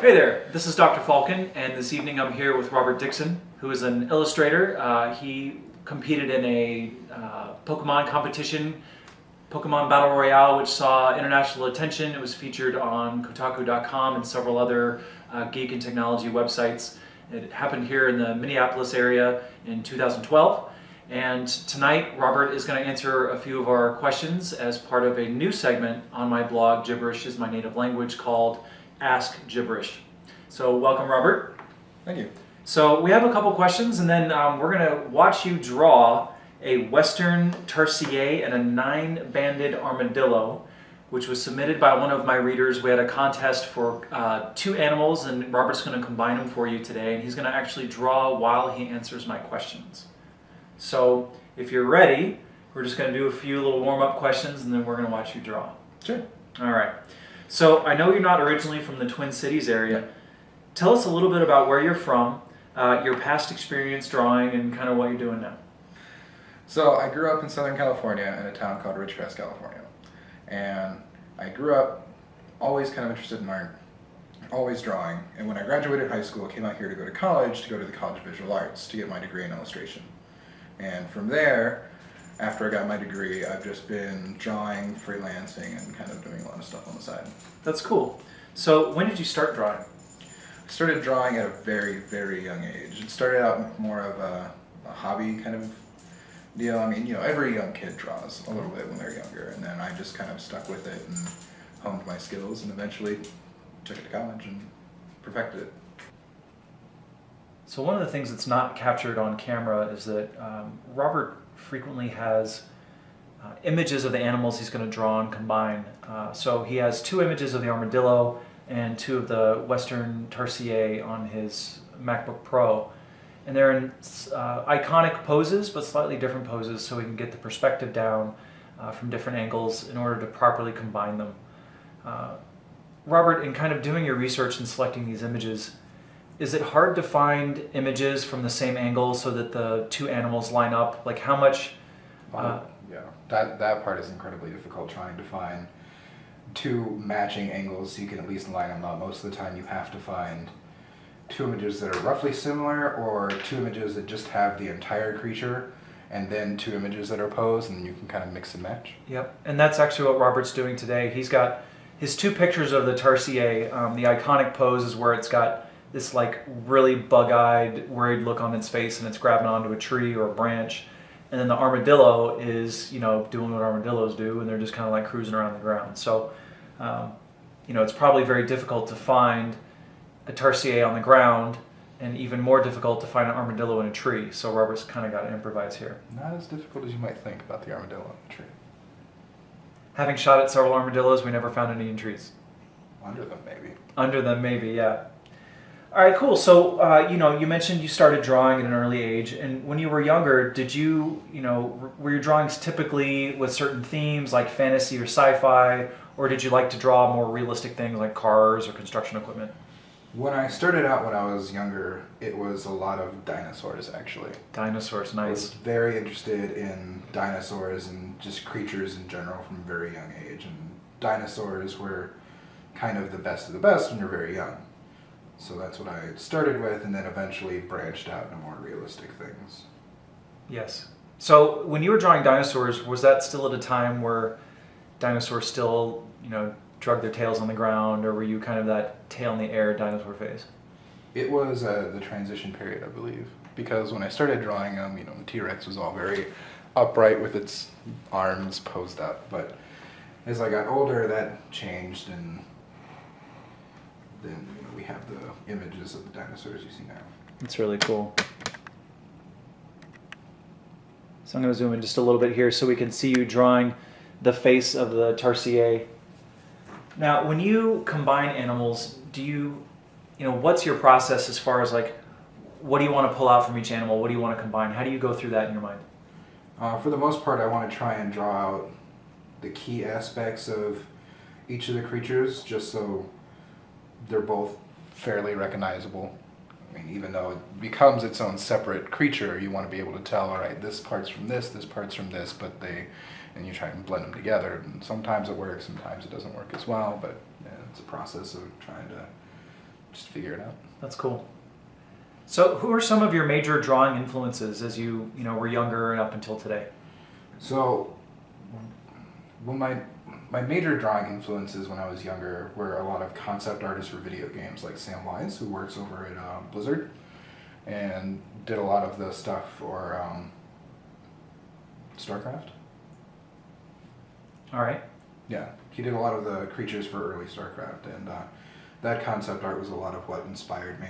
Hey there, this is Dr. Falcon, and this evening I'm here with Robert Dickson, who is an illustrator. He competed in a Pokemon competition, Pokemon Battle Royale, which saw international attention. It was featured on Kotaku.com and several other geek and technology websites. It happened here in the Minneapolis area in 2012. And tonight, Robert is going to answer a few of our questions as part of a new segment on my blog, Gibberish is My Native Language, called Ask Gibberish. So welcome, Robert. Thank you. So we have a couple questions, and then we're going to watch you draw a Western tarsier and a 9-banded armadillo, which was submitted by one of my readers. We had a contest for 2 animals, and Robert's going to combine them for you today, and he's going to actually draw while he answers my questions. So if you're ready, we're just going to do a few little warm-up questions, and then we're going to watch you draw. Sure. All right. So I know you're not originally from the Twin Cities area. Tell us a little bit about where you're from, your past experience drawing, and kind of what you're doing now. So I grew up in Southern California in a town called Ridgecrest, California. And I grew up always kind of interested in art, always drawing. And when I graduated high school, I came out here to go to college, to go to the College of Visual Arts to get my degree in illustration. And from there, after I got my degree, I've just been drawing, freelancing, and kind of doing a lot of stuff on the side. That's cool. So when did you start drawing? I started drawing at a very, very young age. It started out more of a hobby kind of deal. I mean, every young kid draws a little bit when they're younger, and then I just kind of stuck with it and honed my skills, and eventually took it to college and perfected it. So one of the things that's not captured on camera is that Robert frequently has images of the animals he's going to draw and combine. So he has 2 images of the armadillo and 2 of the Western tarsier on his MacBook Pro. And they're in iconic poses, but slightly different poses, so we can get the perspective down from different angles in order to properly combine them. Robert, in kind of doing your research and selecting these images, is it hard to find images from the same angle so that the 2 animals line up? Like how much? Yeah, that part is incredibly difficult, trying to find 2 matching angles so you can at least line them up. Most of the time you have to find 2 images that are roughly similar, or 2 images that just have the entire creature, and then 2 images that are posed, and you can kind of mix and match. Yep, and that's actually what Robert's doing today. He's got his 2 pictures of the tarsier. The iconic pose is where it's got this like really bug-eyed, worried look on its face, and it's grabbing onto a tree or a branch. And then the armadillo is, doing what armadillos do, and they're just kind of like cruising around the ground. So, it's probably very difficult to find a tarsier on the ground, and even more difficult to find an armadillo in a tree. So Robert's kind of got to improvise here. Not as difficult as you might think about the armadillo in the tree. Having shot at several armadillos, we never found any in trees. Under them, maybe. Under them, maybe, yeah. All right, cool. So, you mentioned you started drawing at an early age, and when you were younger, did you, were your drawings typically with certain themes like fantasy or sci-fi, or did you like to draw more realistic things like cars or construction equipment? When I started out when I was younger, it was a lot of dinosaurs, actually. Dinosaurs, nice. I was very interested in dinosaurs and just creatures in general from a very young age, and dinosaurs were kind of the best of the best when you're very young. So that's what I started with, and then eventually branched out into more realistic things. Yes. So when you were drawing dinosaurs, was that still at a time where dinosaurs still, drug their tails on the ground, or were you kind of that tail in the air dinosaur phase? It was the transition period, I believe, because when I started drawing them, the T-Rex was all very upright with its arms posed up, but as I got older, that changed, and then we have the images of the dinosaurs you see now. It's really cool. So I'm going to zoom in just a little bit here so we can see you drawing the face of the tarsier. Now, when you combine animals, do you, what's your process as far as like, what do you want to pull out from each animal? What do you want to combine? How do you go through that in your mind? For the most part, I want to try and draw out the key aspects of each of the creatures, just so they're both fairly recognizable. I mean, even though it becomes its own separate creature, you want to be able to tell, all right, this part's from this part's from this, and you try and blend them together. And sometimes it works, sometimes it doesn't work as well, but yeah, it's a process of trying to just figure it out. That's cool. So who are some of your major drawing influences as you were younger and up until today? So, well, my major drawing influences when I was younger were a lot of concept artists for video games, like Sam Wise, who works over at Blizzard, and did a lot of the stuff for StarCraft. All right. Yeah, he did a lot of the creatures for early StarCraft, and that concept art was a lot of what inspired me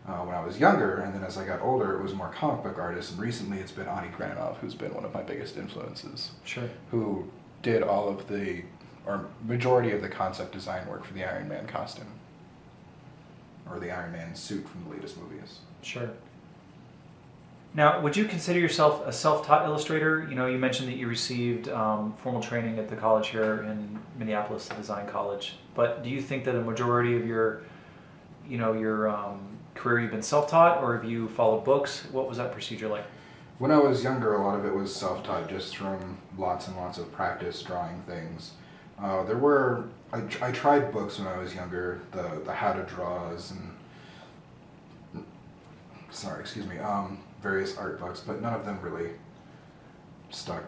when I was younger. And then as I got older, it was more comic book artists, and recently it's been Adi Granov, who's been one of my biggest influences. Sure. Who did all of or majority of the concept design work for the Iron Man costume, or the Iron Man suit from the latest movies. Sure. Now, would you consider yourself a self-taught illustrator? You mentioned that you received formal training at the college here in Minneapolis, the Design College. But do you think that a majority of your career you've been self-taught, or have you followed books? What was that procedure like? When I was younger, a lot of it was self-taught, just from lots and lots of practice drawing things. I tried books when I was younger, the how to draws and various art books, but none of them really stuck.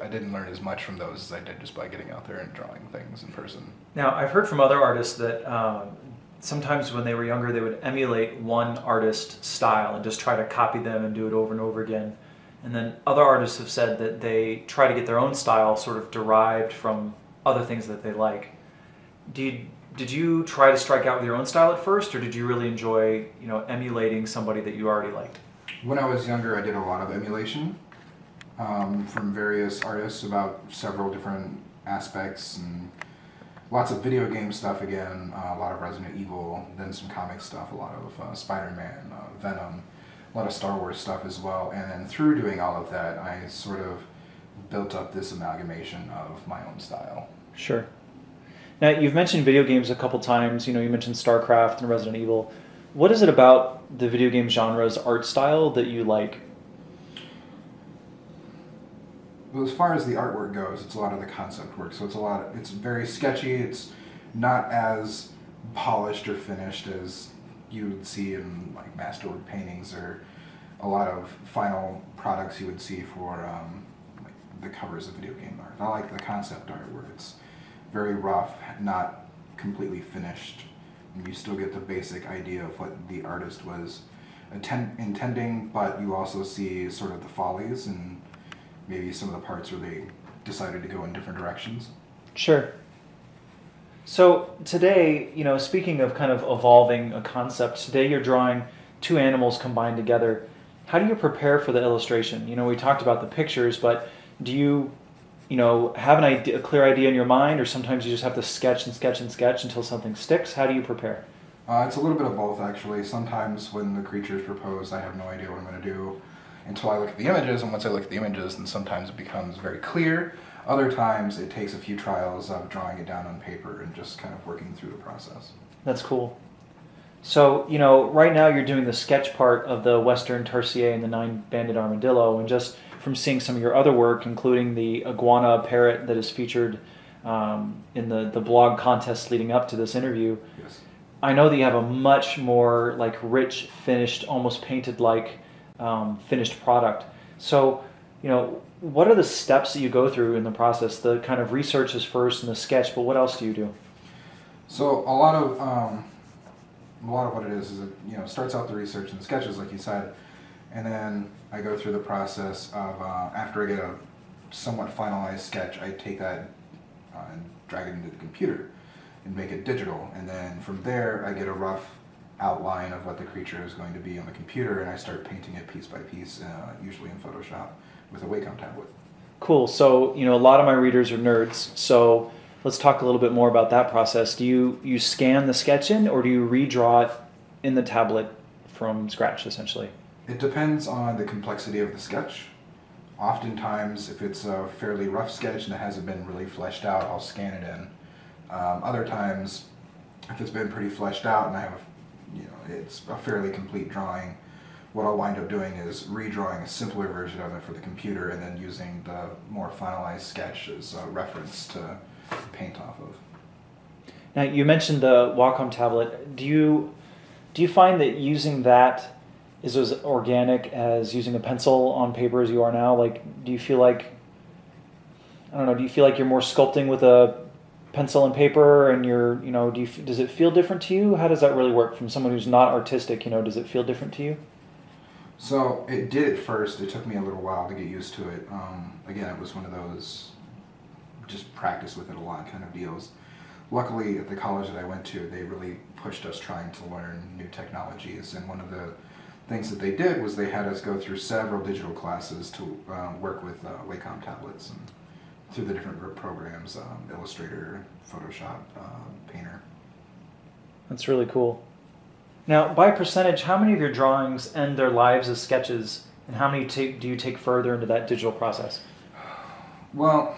I didn't learn as much from those as I did just by getting out there and drawing things in person. Now, I've heard from other artists that sometimes when they were younger, they would emulate one artist's style and just try to copy them and do it over and over again. And then other artists have said that they try to get their own style sort of derived from other things that they like. Did you try to strike out with your own style at first, or did you really enjoy, emulating somebody that you already liked? When I was younger, I did a lot of emulation from various artists about several different aspects, and lots of video game stuff again, a lot of Resident Evil, then some comic stuff, a lot of Spider-Man, Venom, a lot of Star Wars stuff as well. And then through doing all of that, I sort of built up this amalgamation of my own style. Sure. Now, you've mentioned video games a couple times. You mentioned StarCraft and Resident Evil. What is it about the video game genre's art style that you like? Well, as far as the artwork goes, it's a lot of the concept work. So it's very sketchy. It's not as polished or finished as you would see in like masterwork paintings, or a lot of final products you would see for like the covers of video game art. I like the concept art where it's very rough, not completely finished, and you still get the basic idea of what the artist was intending, but you also see sort of the follies and maybe some of the parts where they decided to go in different directions. Sure. So today, speaking of kind of evolving a concept, today you're drawing two animals combined together. How do you prepare for the illustration? We talked about the pictures, but do you have a clear idea in your mind, or sometimes you just have to sketch and sketch and sketch until something sticks? How do you prepare? It's a little bit of both, actually. Sometimes when the creature is proposed, I have no idea what I'm going to do until I look at the images, and once I look at the images, then sometimes it becomes very clear. Other times it takes a few trials of drawing it down on paper and just kind of working through the process. That's cool. So, right now you're doing the sketch part of the Western tarsier and the 9-banded armadillo, and just from seeing some of your other work, including the iguana parrot that is featured in the blog contest leading up to this interview, Yes. I know that you have a much more rich, finished, almost painted-like finished product. So, what are the steps that you go through in the process? The kind of research is first and the sketch, but what else do you do? So a lot of what it is it starts out the research and the sketches, like you said, and then I go through the process of after I get a somewhat finalized sketch, I take that and drag it into the computer and make it digital, and then from there I get a rough outline of what the creature is going to be on the computer, and I start painting it piece by piece, usually in Photoshop with a Wacom tablet. Cool. So, a lot of my readers are nerds, so let's talk a little bit more about that process. Do you scan the sketch in, or do you redraw it in the tablet from scratch, essentially? It depends on the complexity of the sketch. Oftentimes, if it's a fairly rough sketch and it hasn't been really fleshed out, I'll scan it in. Other times, if it's been pretty fleshed out and I have it's a fairly complete drawing, what I'll wind up doing is redrawing a simpler version of it for the computer, and then using the more finalized sketch as a reference to paint off of. Now you mentioned the Wacom tablet. Do you find that using that is as organic as using a pencil on paper as you are now? Like, do you feel like, I don't know, do you feel like you're more sculpting with a pencil and paper, and you're, does it feel different to you? How does that really work from someone who's not artistic? Does it feel different to you? So it did at first. It took me a little while to get used to it. Again, it was one of those just practice with it a lot kind of deals. Luckily, at the college that I went to, they really pushed us trying to learn new technologies, and one of the things that they did was they had us go through several digital classes to work with Wacom tablets and through the different programs, Illustrator, Photoshop, Painter. That's really cool. Now, by percentage, how many of your drawings end their lives as sketches, and how many do you take further into that digital process? Well,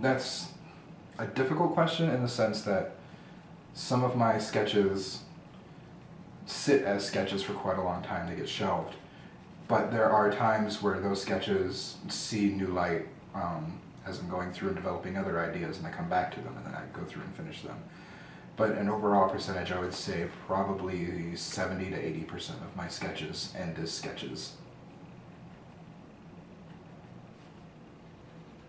that's a difficult question in the sense that some of my sketches sit as sketches for quite a long time. They get shelved. But there are times where those sketches see new light as I'm going through and developing other ideas, and I come back to them and then I go through and finish them. But an overall percentage, I would say probably 70 to 80% of my sketches end as sketches.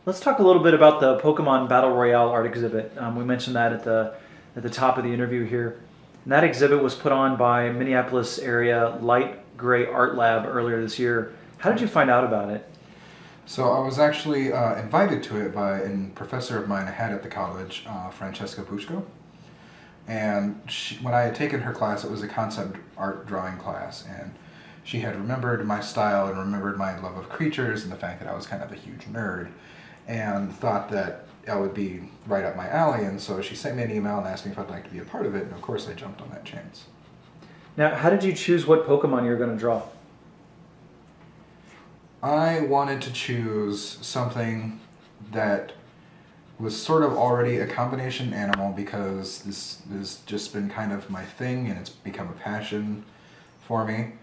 Let's talk a little bit about the Pokemon Battle Royale art exhibit. We mentioned that at the top of the interview here. And that exhibit was put on by Minneapolis area Light Gray Art Lab earlier this year. How did you find out about it? So I was actually invited to it by a professor of mine I had at the college, Francesca Pushko. And when I had taken her class, it was a concept art drawing class, and she had remembered my style and remembered my love of creatures and the fact that I was kind of a huge nerd, and thought that I would be right up my alley, and so she sent me an email and asked me if I'd like to be a part of it, and of course I jumped on that chance. Now, how did you choose what Pokemon you were going to draw? I wanted to choose something that was sort of already a combination animal because this has just been kind of my thing and it's become a passion for me.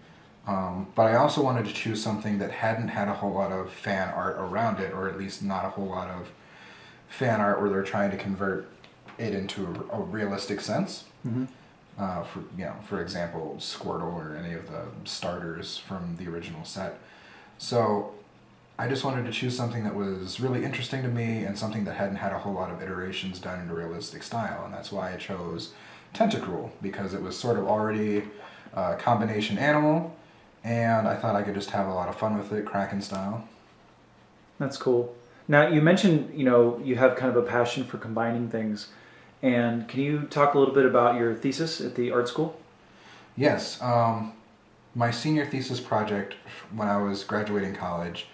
But I also wanted to choose something that hadn't had a whole lot of fan art around it, or at least not a whole lot of fan art where they're trying to convert it into a realistic sense. Mm-hmm. For example, Squirtle or any of the starters from the original set. So I just wanted to choose something that was really interesting to me and something that hadn't had a whole lot of iterations done in a realistic style, and that's why I chose Tentacruel, because it was sort of already a combination animal, and I thought I could just have a lot of fun with it, Kraken style. That's cool. Now, you mentioned, you have kind of a passion for combining things, and can you talk a little bit about your thesis at the art school? Yes. My senior thesis project, when I was graduating college,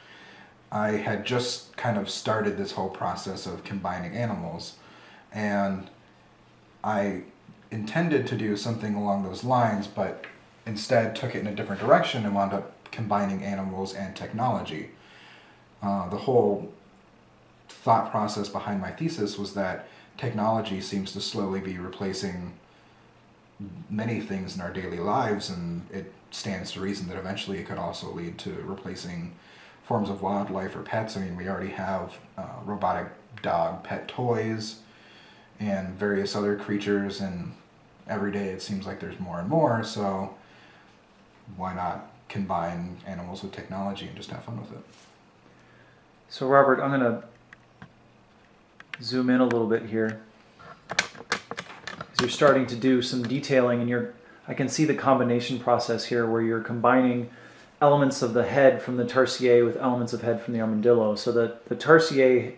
I had just kind of started this whole process of combining animals, and I intended to do something along those lines, but instead took it in a different direction and wound up combining animals and technology. The whole thought process behind my thesis was that technology seems to slowly be replacing many things in our daily lives, and it stands to reason that eventually it could also lead to replacing forms of wildlife or pets. I mean, we already have robotic dog pet toys and various other creatures, and every day it seems like there's more and more, so why not combine animals with technology and just have fun with it? So Robert, I'm going to zoom in a little bit here. You're starting to do some detailing, and I can see the combination process here where you're combining elements of the head from the tarsier with elements of head from the armadillo, so that the tarsier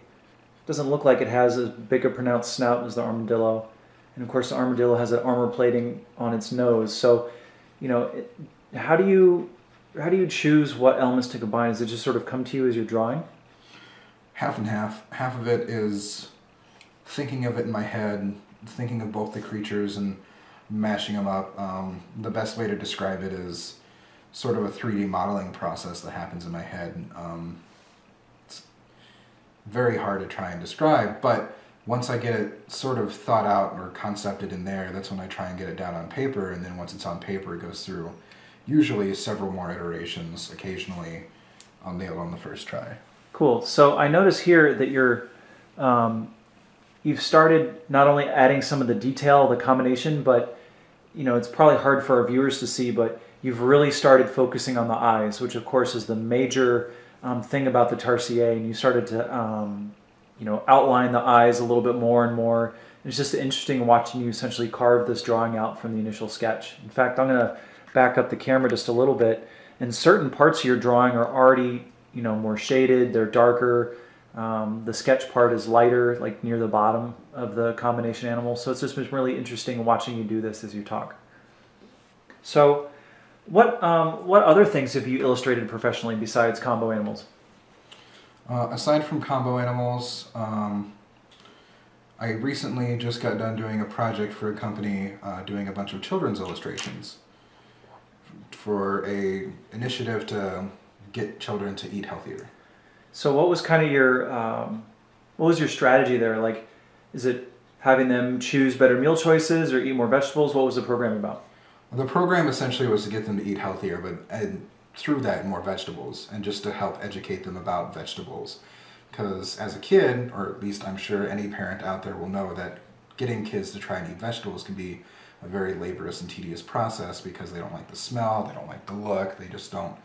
doesn't look like it has as big a pronounced snout as the armadillo, and of course the armadillo has an armor plating on its nose. So, how do you choose what elements to combine? Does it just sort of come to you as you're drawing? Half and half. Half of it is thinking of it in my head, thinking of both the creatures and mashing them up. The best way to describe it is sort of a 3D modeling process that happens in my head. It's very hard to try and describe, but once I get it sort of thought out or concepted in there, that's when I try and get it down on paper, and then once it's on paper it goes through usually several more iterations. Occasionally I'll nail it on the first try. Cool. So I notice here that you've started not only adding some of the detail, the combination, but it's probably hard for our viewers to see, but you've really started focusing on the eyes, which of course is the major thing about the tarsier, and you started to outline the eyes a little bit more and more. It's just interesting watching you essentially carve this drawing out from the initial sketch. In fact, I'm going to back up the camera just a little bit, and certain parts of your drawing are already more shaded, they're darker. The sketch part is lighter, like near the bottom of the combination animal. So it's just been really interesting watching you do this as you talk. So what other things have you illustrated professionally besides combo animals? Aside from combo animals, I recently just got done doing a project for a company doing a bunch of children's illustrations for a initiative to get children to eat healthier. So what was kind of your strategy there? Like, is it having them choose better meal choices or eat more vegetables? What was the program about? Well, the program essentially was to get them to eat healthier, but through that more vegetables, and just to help educate them about vegetables. Because as a kid, or at least I'm sure any parent out there will know that getting kids to try and eat vegetables can be a very laborious and tedious process because they don't like the smell, they don't like the look, they just don't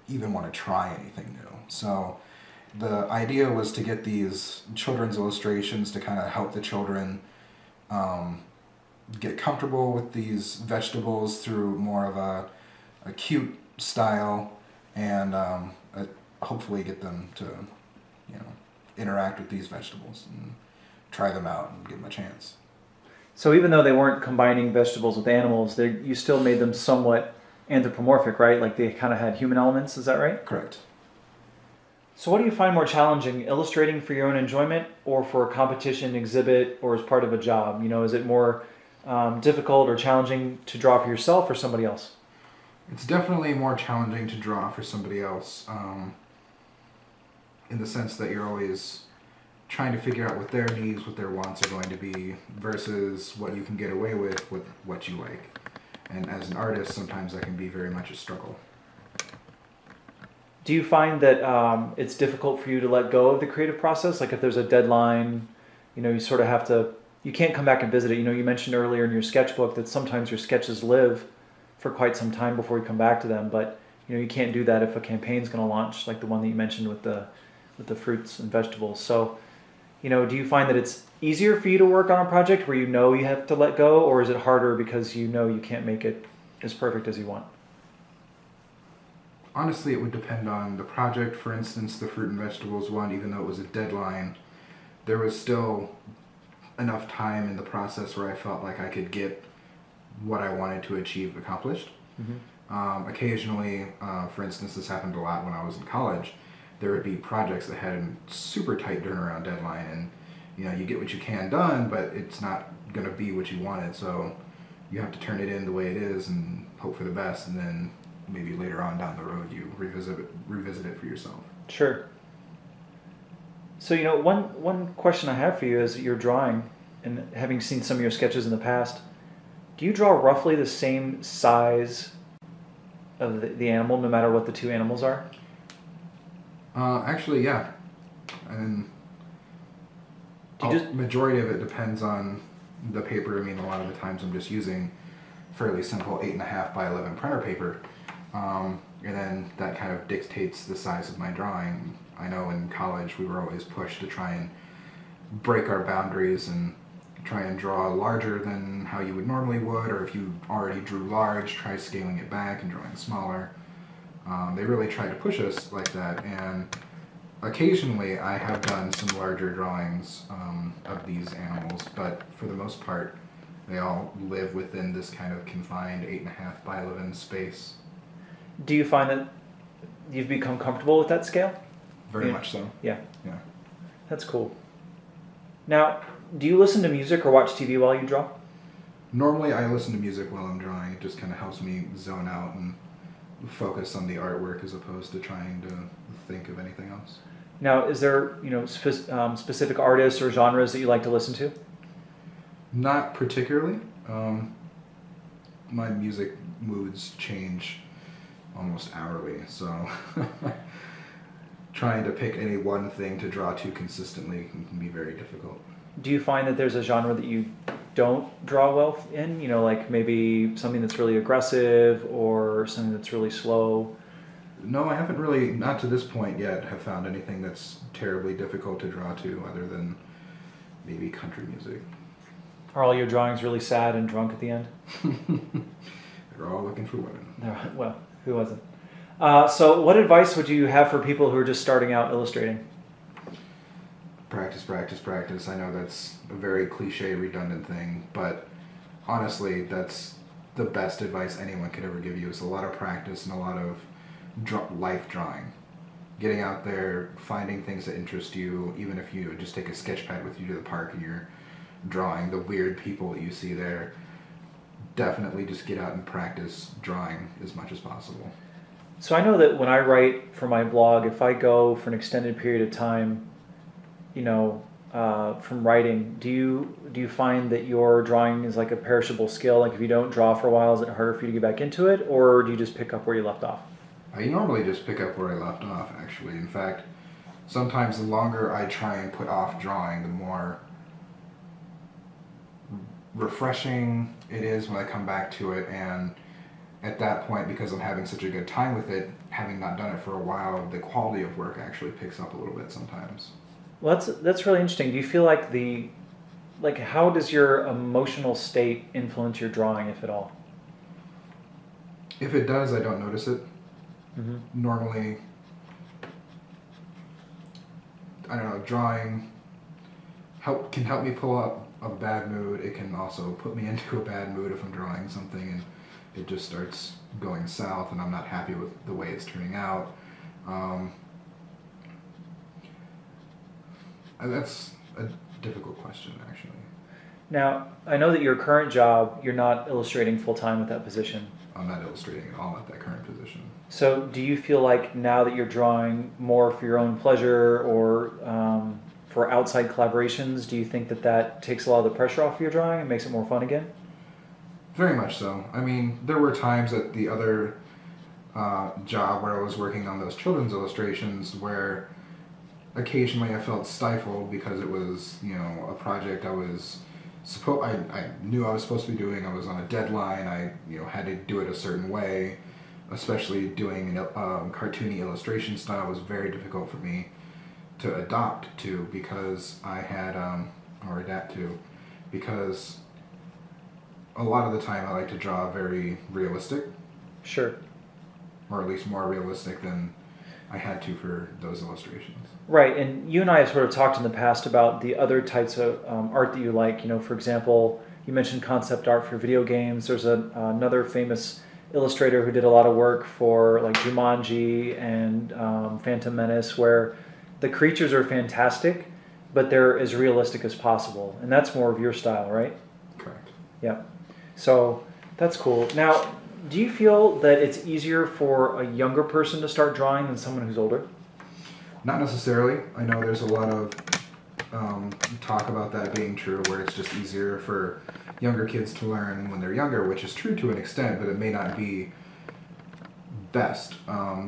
even want to try anything new. So the idea was to get these children's illustrations to kind of help the children get comfortable with these vegetables through more of a cute style, and hopefully get them to interact with these vegetables and try them out and give them a chance. So even though they weren't combining vegetables with animals, you still made them somewhat anthropomorphic, right? Like they kind of had human elements, is that right? Correct. So what do you find more challenging, illustrating for your own enjoyment or for a competition, exhibit, or as part of a job? Is it more difficult or challenging to draw for yourself or somebody else? It's definitely more challenging to draw for somebody else, in the sense that you're always trying to figure out what their needs, what their wants are going to be, versus what you can get away with what you like. And as an artist, sometimes that can be very much a struggle. Do you find that it's difficult for you to let go of the creative process? Like if there's a deadline, you sort of have to, you can't come back and visit it. You mentioned earlier in your sketchbook that sometimes your sketches live for quite some time before you come back to them, but you can't do that if a campaign's going to launch, like the one that you mentioned with the fruits and vegetables. So, do you find that it's easier for you to work on a project where you have to let go, or is it harder because you can't make it as perfect as you want? Honestly, it would depend on the project. For instance, the fruit and vegetables one, even though it was a deadline, there was still enough time in the process where I felt like I could get what I wanted to achieve accomplished. Mm-hmm. Occasionally, for instance, this happened a lot when I was in college, there would be projects that had a super tight turnaround deadline, and you get what you can done, but it's not going to be what you wanted, so you have to turn it in the way it is and hope for the best, and then maybe later on down the road you revisit it for yourself. Sure. So one question I have for you is your drawing, and having seen some of your sketches in the past, do you draw roughly the same size of the animal no matter what the two animals are? Actually, yeah. And majority of it depends on the paper. I mean, a lot of the times I'm just using fairly simple 8.5 by 11 printer paper, and then that kind of dictates the size of my drawing. I know in college we were always pushed to try and break our boundaries and try and draw larger than how you would normally would, or if you already drew large, try scaling it back and drawing smaller. They really tried to push us like that, and occasionally I have done some larger drawings of these animals, but for the most part they all live within this kind of confined 8.5 by 11 space. Do you find that you've become comfortable with that scale? Very much so. Yeah. Yeah. That's cool. Now, do you listen to music or watch TV while you draw? Normally I listen to music while I'm drawing. It just kind of helps me zone out and focus on the artwork as opposed to trying to think of anything else. Now, is there specific artists or genres that you like to listen to? Not particularly. My music moods change almost hourly, so trying to pick any one thing to draw to consistently can be very difficult. Do you find that there's a genre that you don't draw well in? Like maybe something that's really aggressive or something that's really slow? No, I haven't really, not to this point yet, have found anything that's terribly difficult to draw to other than maybe country music. Are all your drawings really sad and drunk at the end? They're all looking for women. Well, who wasn't? So what advice would you have for people who are just starting out illustrating? Practice, practice, practice. I know that's a very cliche, redundant thing, but honestly, that's the best advice anyone could ever give you, is a lot of practice and a lot of life drawing. Getting out there, finding things that interest you, even if you just take a sketch pad with you to the park and you're drawing the weird people that you see there. Definitely just get out and practice drawing as much as possible. So I know that when I write for my blog, if I go for an extended period of time, from writing, do you find that your drawing is like a perishable skill? Like if you don't draw for a while, is it harder for you to get back into it, or do you just pick up where you left off? I normally just pick up where I left off, actually. In fact, sometimes the longer I try and put off drawing, the more refreshing it is when I come back to it, and at that point, because I'm having such a good time with it, having not done it for a while, the quality of work actually picks up a little bit sometimes. Well, that's really interesting. Do you feel like how does your emotional state influence your drawing, if at all? If it does, I don't notice it. Mm-hmm. Normally, I don't know, drawing can help me pull up a bad mood. It can also put me into a bad mood if I'm drawing something and it just starts going south and I'm not happy with the way it's turning out. That's a difficult question, actually. Now, I know that your current job, you're not illustrating full-time with that position. I'm not illustrating at all at that current position. So do you feel like now that you're drawing more for your own pleasure or for outside collaborations, do you think that takes a lot of the pressure off of your drawing and makes it more fun again? Very much so. I mean, there were times at the other job where I was working on those children's illustrations where occasionally I felt stifled because it was, a project I knew I was supposed to be doing. I was on a deadline. I, had to do it a certain way. Especially doing cartoony illustration style was very difficult for me to adopt to because I had, or adapt to, because a lot of the time I like to draw very realistic. Sure. Or at least more realistic than I had to for those illustrations. Right, and you and I have sort of talked in the past about the other types of art that you like. For example, you mentioned concept art for video games. There's another famous illustrator who did a lot of work for like Jumanji and Phantom Menace, where the creatures are fantastic, but they're as realistic as possible. And that's more of your style, right? Correct. Yeah. So that's cool. Now, do you feel that it's easier for a younger person to start drawing than someone who's older? Not necessarily. I know there's a lot of talk about that being true, where it's just easier for younger kids to learn when they're younger, which is true to an extent, but it may not be best.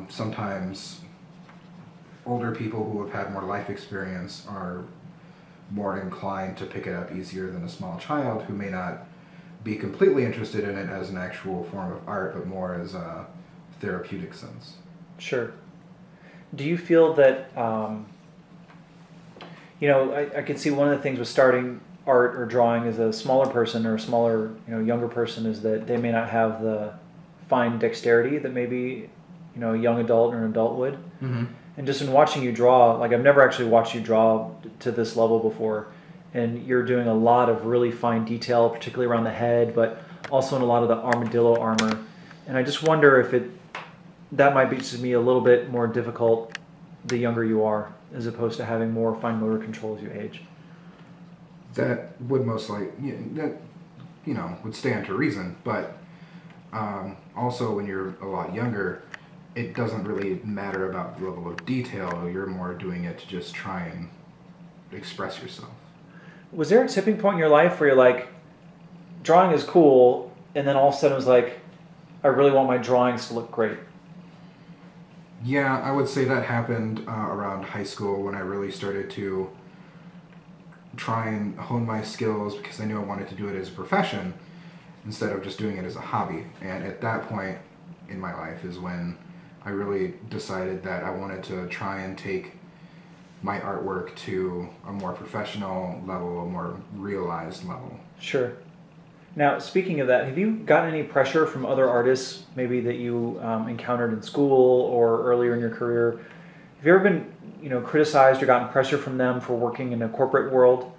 Sometimes older people who have had more life experience are more inclined to pick it up easier than a small child who may not be completely interested in it as an actual form of art, but more as a therapeutic sense. Sure. Do you feel that, I could see one of the things with starting art or drawing as a smaller person or a smaller, younger person is that they may not have the fine dexterity that maybe, a young adult or an adult would. Mm-hmm. And just in watching you draw, like I've never actually watched you draw to this level before, and you're doing a lot of really fine detail, particularly around the head, but also in a lot of the armadillo armor. And I just wonder if that might be just me a little bit more difficult the younger you are, as opposed to having more fine motor control as you age. That would most likely, would stand to reason, but also when you're a lot younger, it doesn't really matter about the level of detail. You're more doing it to just try and express yourself. Was there a tipping point in your life where you're like, drawing is cool, and then all of a sudden it was like, I really want my drawings to look great? Yeah, I would say that happened around high school when I really started to try and hone my skills because I knew I wanted to do it as a profession instead of just doing it as a hobby. And at that point in my life is when I really decided that I wanted to try and take my artwork to a more professional level, a more realized level. Sure. Now, speaking of that, have you gotten any pressure from other artists, maybe that you encountered in school or earlier in your career? Have you ever been, criticized or gotten pressure from them for working in a corporate world?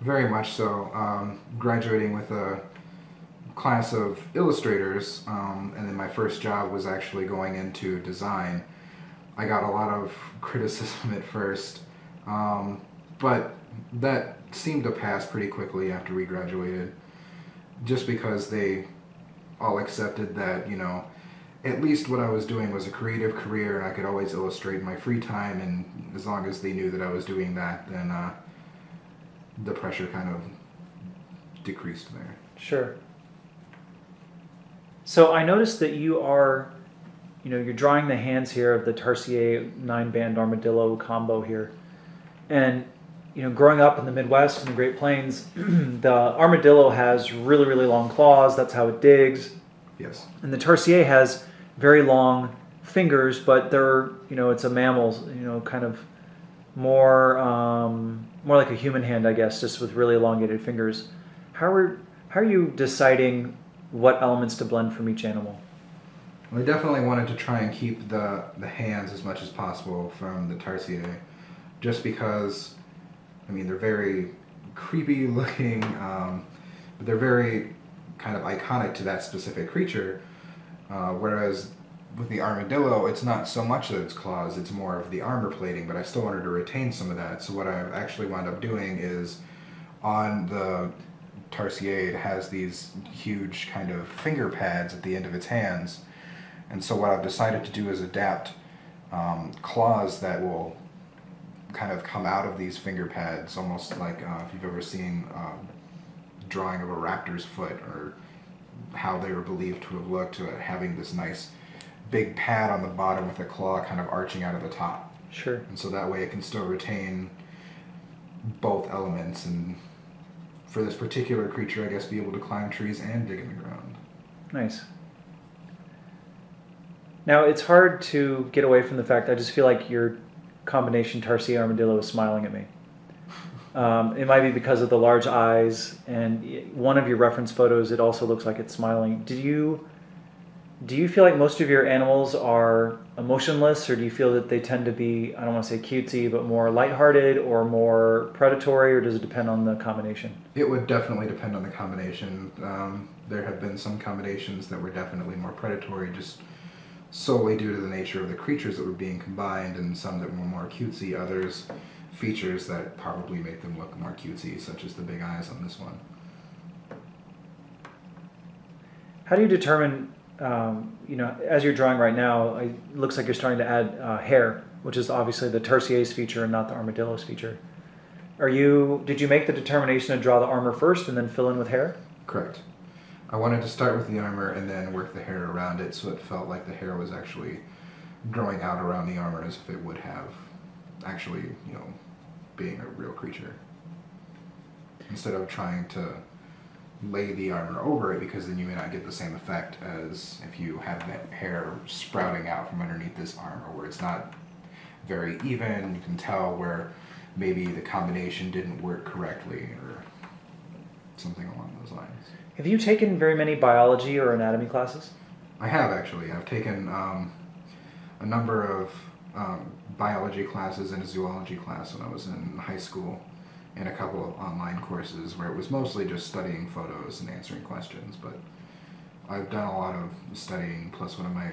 Very much so. Graduating with a class of illustrators, and then my first job was actually going into design. I got a lot of criticism at first, but that seemed to pass pretty quickly after we graduated, just because they all accepted that, at least what I was doing was a creative career and I could always illustrate in my free time, and as long as they knew that I was doing that, then the pressure kind of decreased there. Sure. So I noticed that you are, you're drawing the hands here of the tarsier 9-band armadillo combo here. And, growing up in the Midwest and the Great Plains, the armadillo has really, really long claws. That's how it digs. Yes. And the tarsier has very long fingers, but they're, it's a mammal, kind of more like a human hand, I guess, just with really elongated fingers. How are you deciding what elements to blend from each animal? Well, I definitely wanted to try and keep the hands as much as possible from the tarsier, just because, they're very creepy looking, but they're very kind of iconic to that specific creature, whereas with the armadillo, it's not so much that it's claws, it's more of the armor plating, but I still wanted to retain some of that. So what I've actually wound up doing is, on the tarsier, it has these huge kind of finger pads at the end of its hands, and so what I've decided to do is adapt claws that will kind of come out of these finger pads, almost like if you've ever seen a drawing of a raptor's foot, or how they were believed to have looked, having this nice big pad on the bottom with a claw kind of arching out of the top. Sure. And so that way it can still retain both elements, and for this particular creature, I guess, be able to climb trees and dig in the ground. Nice. Now, it's hard to get away from the fact I just feel like your combination tarsier armadillo is smiling at me. It might be because of the large eyes, and one of your reference photos, it also looks like it's smiling. Do you feel like most of your animals are emotionless, or do you feel that they tend to be, I don't want to say cutesy, but more lighthearted or more predatory, or does it depend on the combination? It would definitely depend on the combination. There have been some combinations that were definitely more predatory, just solely due to the nature of the creatures that were being combined, and some that were more cutesy, others features that probably make them look more cutesy, such as the big eyes on this one. How do you determine, as you're drawing right now, it looks like you're starting to add hair, which is obviously the tarsier's feature and not the armadillo's feature. Did you make the determination to draw the armor first and then fill in with hair? Correct. I wanted to start with the armor and then work the hair around it, so it felt like the hair was actually growing out around the armor as if it would have actually, being a real creature. Instead of trying to lay the armor over it, because then you may not get the same effect as if you have that hair sprouting out from underneath this armor, where it's not very even. You can tell where maybe the combination didn't work correctly, or something along those lines. Have you taken very many biology or anatomy classes? I have, actually. I've taken a number of biology classes and a zoology class when I was in high school, and a couple of online courses where it was mostly just studying photos and answering questions. But I've done a lot of studying, plus one of my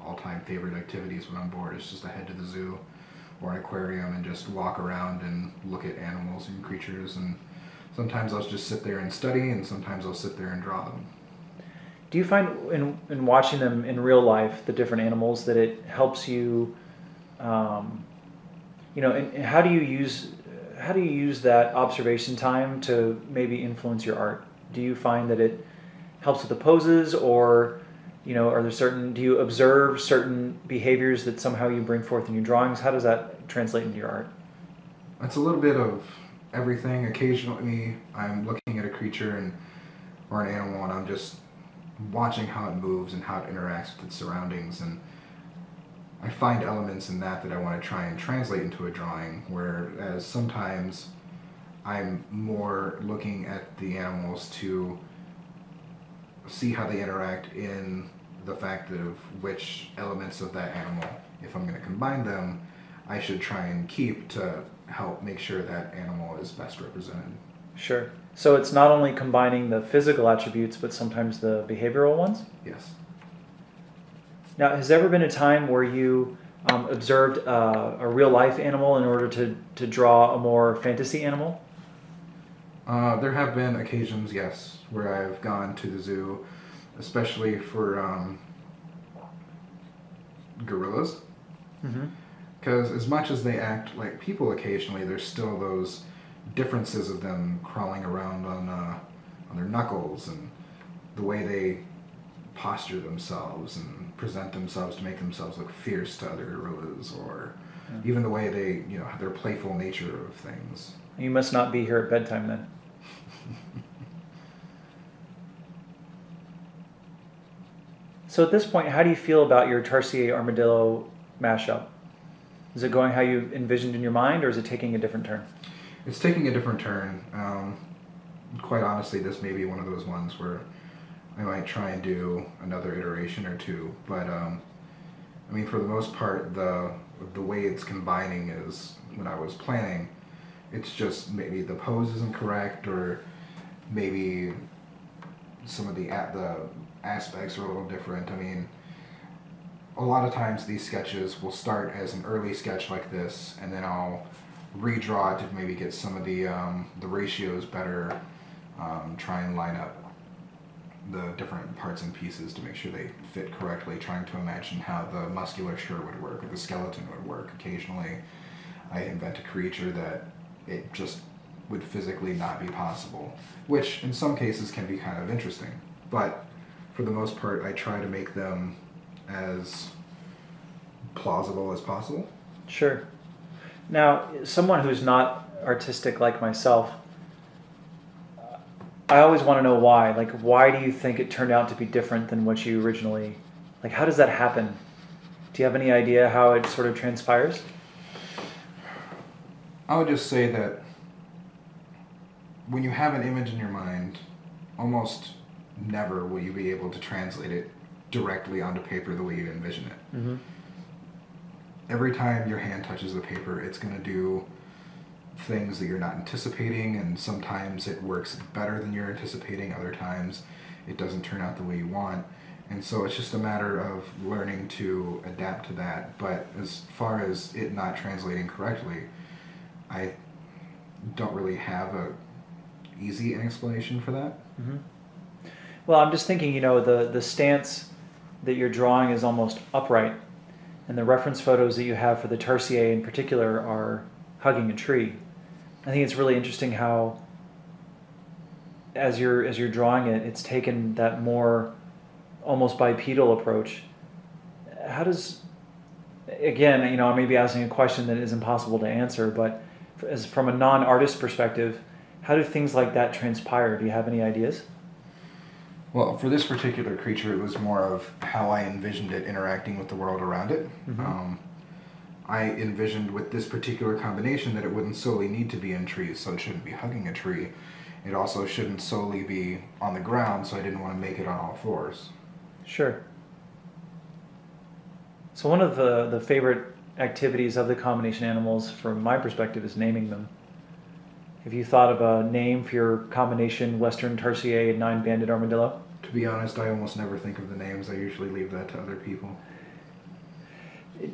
all-time favorite activities when I'm bored is just to head to the zoo or an aquarium and just walk around and look at animals and creatures, and sometimes I'll just sit there and study, and sometimes I'll sit there and draw them. Do you find in watching them in real life, the different animals, that it helps you, and how do you use that observation time to maybe influence your art? Do you find that it helps with the poses, or do you observe certain behaviors that somehow you bring forth in your drawings? How does that translate into your art? It's a little bit of everything. Occasionally, I'm looking at a creature or an animal, and I'm just watching how it moves and how it interacts with its surroundings, and I find elements in that I want to try and translate into a drawing, whereas sometimes I'm more looking at the animals to see how they interact in the fact of which elements of that animal, if I'm going to combine them, I should try and keep to help make sure that animal is best represented. Sure. So it's not only combining the physical attributes, but sometimes the behavioral ones? Yes. Now, has there ever been a time where you observed a real-life animal in order to draw a more fantasy animal? There have been occasions, yes, where I've gone to the zoo, especially for gorillas. Because as much as they act like people occasionally, there's still those differences of them crawling around on their knuckles, and the way they posture themselves and present themselves to make themselves look fierce to other gorillas, or even the way they, their playful nature of things. You must not be here at bedtime then. So at this point, how do you feel about your tarsier armadillo mashup? Is it going how you envisioned in your mind, or is it taking a different turn? It's taking a different turn. Quite honestly, this may be one of those ones where I might try and do another iteration or two, but for the most part, the way it's combining is, when I was planning, it's just maybe the pose isn't correct, or maybe some of the aspects are a little different. A lot of times these sketches will start as an early sketch like this, and then I'll redraw it to maybe get some of the ratios better, try and line up the different parts and pieces to make sure they fit correctly, trying to imagine how the musculature would work or the skeleton would work. Occasionally I invent a creature that it just would physically not be possible, which in some cases can be kind of interesting, but for the most part I try to make them as plausible as possible. Sure. Now, someone who's not artistic like myself, I always want to know why. Like, why do you think it turned out to be different than what you originally... Like, how does that happen? Do you have any idea how it sort of transpires? I would just say that when you have an image in your mind, almost never will you be able to translate it directly onto paper the way you envision it. Mm-hmm. Every time your hand touches the paper, it's going to do things that you're not anticipating, and sometimes it works better than you're anticipating, other times it doesn't turn out the way you want, and so it's just a matter of learning to adapt to that. But as far as it not translating correctly, I don't really have a easy explanation for that. Mm-hmm. Well, I'm just thinking, the stance that you're drawing is almost upright, and the reference photos that you have for the tarsier in particular are hugging a tree. I think it's really interesting how, as you're drawing it, it's taken that more almost bipedal approach. How does, again, I may be asking a question that is impossible to answer, but from a non-artist perspective, how do things like that transpire? Do you have any ideas? Well, for this particular creature, it was more of how I envisioned it interacting with the world around it. Mm-hmm. I envisioned with this particular combination that it wouldn't solely need to be in trees, so it shouldn't be hugging a tree. It also shouldn't solely be on the ground, so I didn't want to make it on all fours. Sure. So one of the favorite activities of the combination animals, from my perspective, is naming them. Have you thought of a name for your combination Western tarsier and 9-banded armadillo? To be honest, I almost never think of the names. I usually leave that to other people.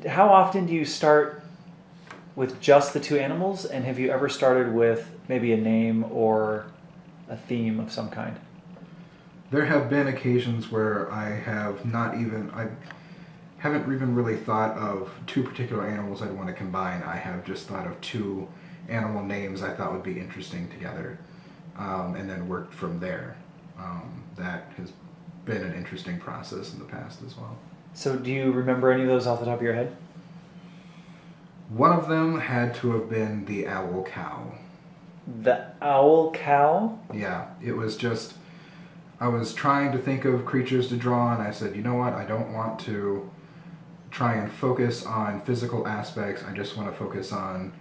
How often do you start with just the two animals, and have you ever started with maybe a name or a theme of some kind? There have been occasions where I haven't even really thought of two particular animals I'd want to combine. I have just thought of two animal names I thought would be interesting together, and then worked from there. That has been an interesting process in the past as well. So do you remember any of those off the top of your head? One of them had to have been the owl cow. The owl cow? Yeah, it was just, I was trying to think of creatures to draw, and I said, you know what, I don't want to try and focus on physical aspects, I just want to focus on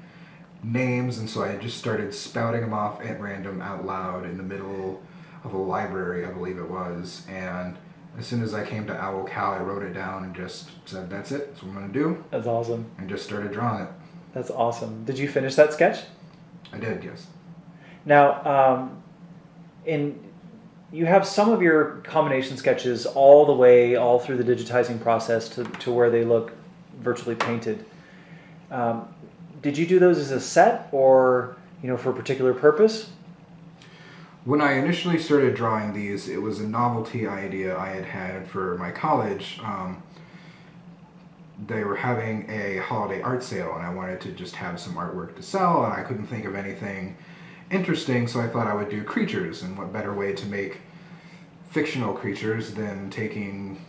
names, and so I just started spouting them off at random out loud in the middle of a library, I believe it was, and as soon as I came to owl cow, I wrote it down and just said, that's it, that's what I'm going to do. That's awesome. And just started drawing it. That's awesome. Did you finish that sketch? I did, yes. Now, you have some of your combination sketches all through the digitizing process to where they look virtually painted. Did you do those as a set or, for a particular purpose? When I initially started drawing these, it was a novelty idea I had for my college. They were having a holiday art sale, and I wanted to just have some artwork to sell, and I couldn't think of anything interesting, so I thought I would do creatures, and what better way to make fictional creatures than taking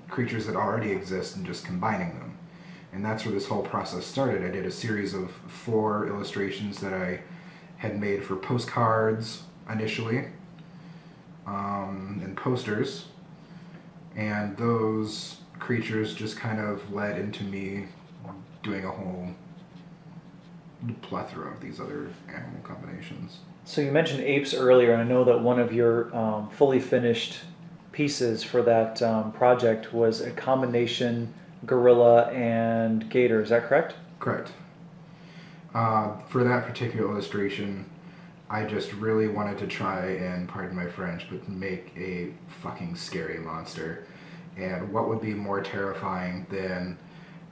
creatures that already exist and just combining them. And that's where this whole process started. I did a series of 4 illustrations that I had made for postcards initially, and posters, and those creatures just kind of led into me doing a whole plethora of these other animal combinations. So you mentioned apes earlier, and I know that one of your fully finished pieces for that project was a combination gorilla and gator. Is that correct? Correct. For that particular illustration, I just really wanted to try and, pardon my French, but make a fucking scary monster. And what would be more terrifying than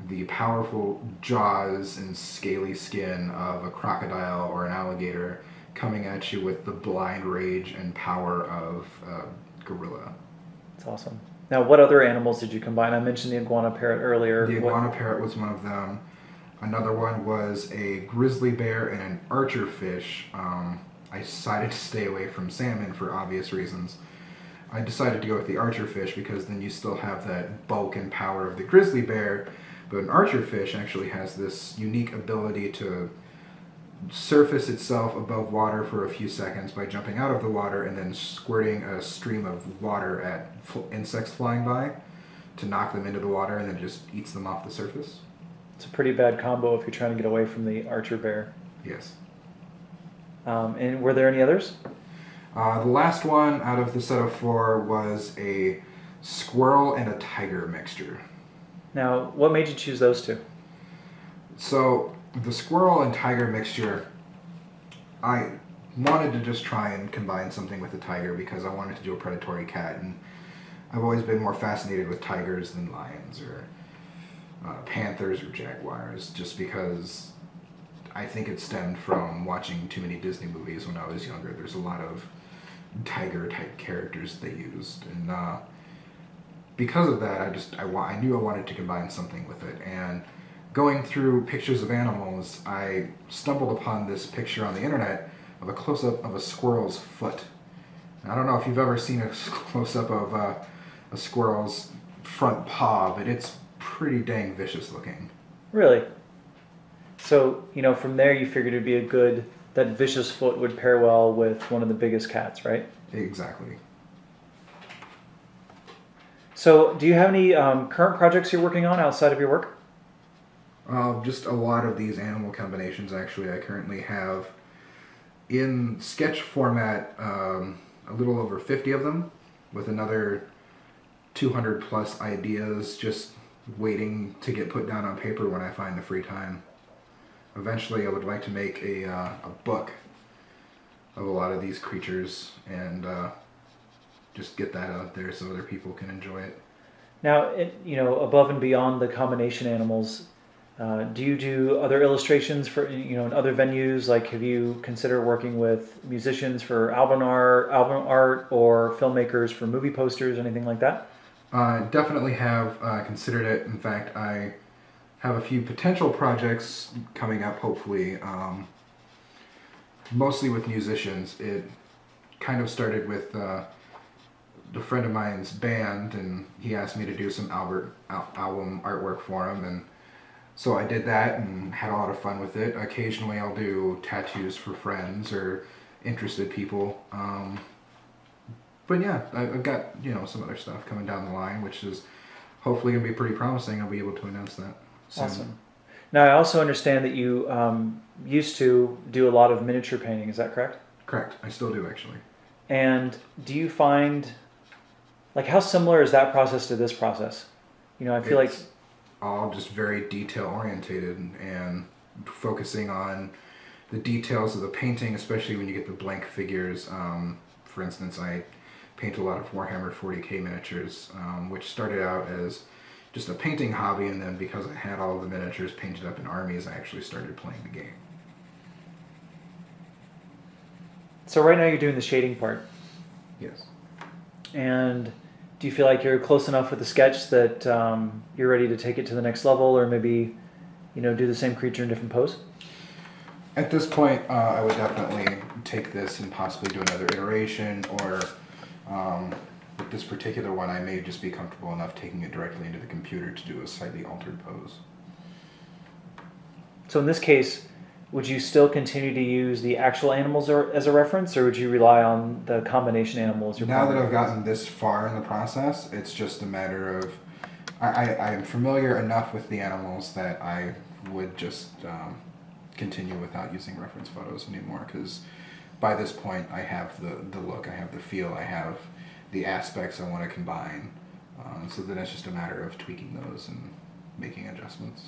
the powerful jaws and scaly skin of a crocodile or an alligator coming at you with the blind rage and power of a gorilla. That's awesome. Now, what other animals did you combine? I mentioned the iguana parrot earlier. The iguana parrot was one of them. Another one was a grizzly bear and an archer fish. I decided to stay away from salmon for obvious reasons. I decided to go with the archer fish because then you still have that bulk and power of the grizzly bear, but an archer fish actually has this unique ability to surface itself above water for a few seconds by jumping out of the water and then squirting a stream of water at insects flying by to knock them into the water, and then just eats them off the surface. It's a pretty bad combo if you're trying to get away from the archer bear. Yes. And were there any others? The last one out of the set of 4 was a squirrel and a tiger mixture. Now, what made you choose those two? So, the squirrel and tiger mixture, I wanted to just try and combine something with the tiger because I wanted to do a predatory cat, and I've always been more fascinated with tigers than lions or panthers or jaguars, just because I think it stemmed from watching too many Disney movies when I was younger. There's a lot of tiger-type characters they used, and because of that, I knew I wanted to combine something with it. And going through pictures of animals, I stumbled upon this picture on the internet of a close-up of a squirrel's foot. And I don't know if you've ever seen a close-up of a squirrel's front paw, but it's pretty dang vicious looking. Really? So, from there you figured it'd be that vicious foot would pair well with one of the biggest cats, right? Exactly. So, do you have any current projects you're working on outside of your work? Just a lot of these animal combinations, actually. I currently have, in sketch format, a little over 50 of them, with another 200 plus ideas just waiting to get put down on paper when I find the free time. Eventually I would like to make a book of a lot of these creatures and just get that out there so other people can enjoy it. Now, above and beyond the combination animals, do you do other illustrations for, in other venues? Like, have you considered working with musicians for album art or filmmakers for movie posters, anything like that? Definitely have considered it. In fact, I have a few potential projects coming up, hopefully, mostly with musicians. It kind of started with a friend of mine's band, and he asked me to do some album artwork for him, and So I did that and had a lot of fun with it. Occasionally I'll do tattoos for friends or interested people. But yeah, I've got, some other stuff coming down the line, which is hopefully going to be pretty promising. I'll be able to announce that soon. Awesome. Now, I also understand that you used to do a lot of miniature painting. Is that correct? Correct. I still do, actually. And do you find, like, how similar is that process to this process? I feel like all just very detail orientated and focusing on the details of the painting, especially when you get the blank figures. For instance, I paint a lot of Warhammer 40k miniatures, which started out as just a painting hobby, and then because I had all the miniatures painted up in armies, I actually started playing the game. So right now you're doing the shading part. Yes. And do you feel like you're close enough with the sketch that you're ready to take it to the next level, or maybe, do the same creature in different pose? At this point, I would definitely take this and possibly do another iteration, or with this particular one, I may just be comfortable enough taking it directly into the computer to do a slightly altered pose. So in this case, would you still continue to use the actual animals as a reference, or would you rely on the combination animals? Now that I've gotten this far in the process, it's just a matter of I'm familiar enough with the animals that I would just continue without using reference photos anymore, because by this point I have the look, I have the feel, I have the aspects I want to combine, so then it's just a matter of tweaking those and making adjustments.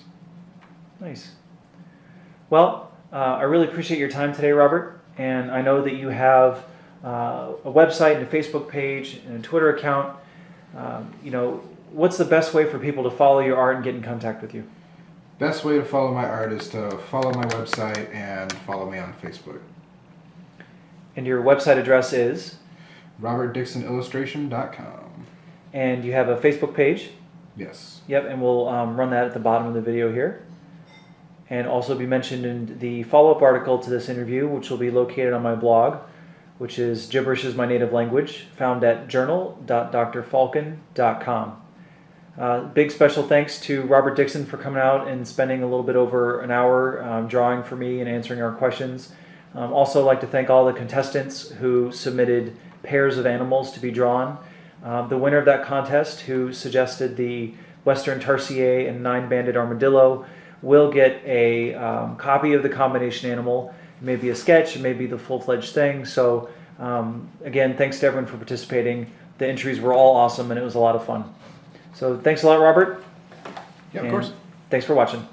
Nice. Well, I really appreciate your time today, Robert, and I know that you have a website and a Facebook page and a Twitter account. What's the best way for people to follow your art and get in contact with you? Best way to follow my art is to follow my website and follow me on Facebook. And your website address is? RobertDicksonIllustration.com. And you have a Facebook page? Yes. Yep, and we'll run that at the bottom of the video here. And also be mentioned in the follow-up article to this interview, which will be located on my blog, which is Gibberish is My Native Language, found at journal.drfalcon.com. Big special thanks to Robert Dickson for coming out and spending a little bit over an hour drawing for me and answering our questions. Also like to thank all the contestants who submitted pairs of animals to be drawn. The winner of that contest, who suggested the Western tarsier and 9-banded armadillo, will get a copy of the combination animal. It may be a sketch, it may be the full-fledged thing. So again, thanks to everyone for participating. The entries were all awesome and it was a lot of fun. So thanks a lot, Robert. Yeah, of course. Thanks for watching.